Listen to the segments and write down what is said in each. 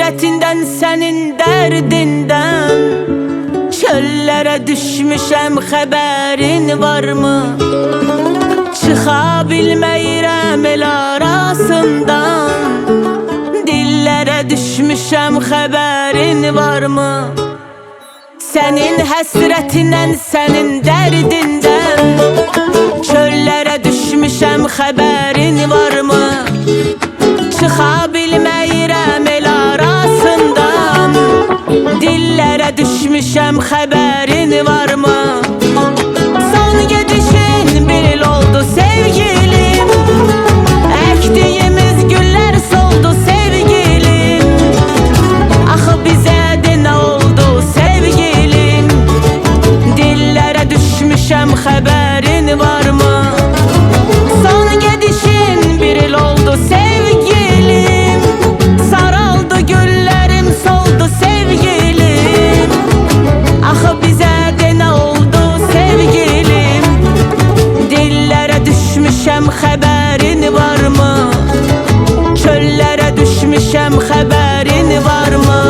həsrətindən, sənin dərdindən. Çöllərə düşmüşəm, xəbərin varmı? Çıxa bilməyirəm el arasından. Dillərə düşmüşəm, xəbərin varmı? Sənin həsrətindən, sənin dərdindən. Çöllərə düşmüşəm, xəbərin varmı? Çıxa bilməyirəm el arasından. Dillərə düşmüşəm, xəbərin varmı? Son gedişin bir il oldu sevgilim. Əkdiyimiz güllər soldu sevgilim. Axı bizə de nə oldu sevgilim? Dillərə düşmüşəm, xəbərin varmı? Son gedişin bir il oldu sevgilim. Saraldı güllərim, soldu sevgilim. Axı bizə de nə oldu sevgilim? Dillərə düşmüşəm, xəbərin varmı? Çöllərə düşmüşəm, xəbərin varmı?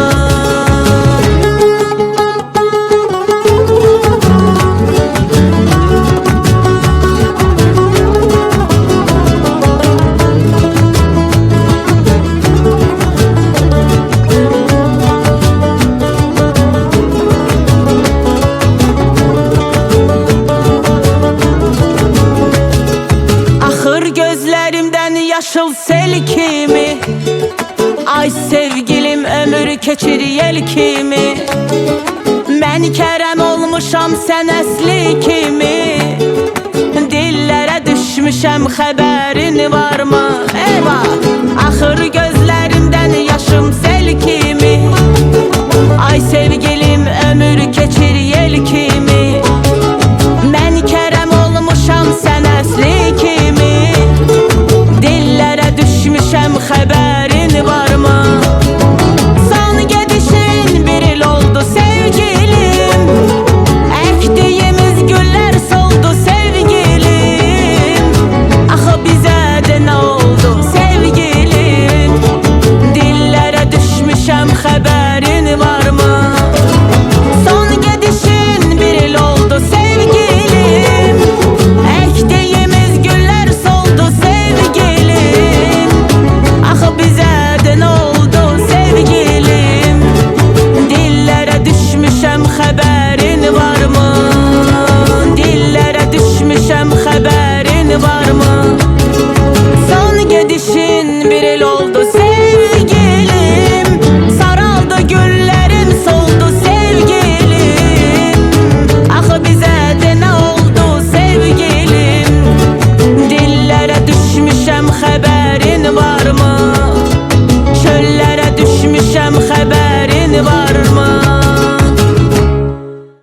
Gözlərimdən yaşıl sel kimi. Ay sevgilim, ömür keçir yel kimi. Mən kərəm olmuşam, sən əsli kimi. Dillərə düşmüşəm, xəbərin varmı? Eyvah! Axır gözlərimdən yaşım sel kimi. Ay sevgilim, ömür keçir yel kimi. Mən kərəm olmuşam, sən əsli kimi. Dillərə düşmüşəm, xəbərin varmı? Son gedişin bir il oldu sevgilim. Əkdiyimiz güllər soldu sevgilim. Axı bizə de nə oldu sevgilim? Dillərə düşmüşəm, xəbərin varmı? Son gedişin bir il oldu sevgilim. Əkdiyimiz güllər soldu sevgilim. Axı bizə de nə oldu sevgilim? Dillərə düşmüşəm, xəbərin varmı? Dillərə düşmüşəm, xəbərin varmı? Son gedişin bir il oldu sevgilim.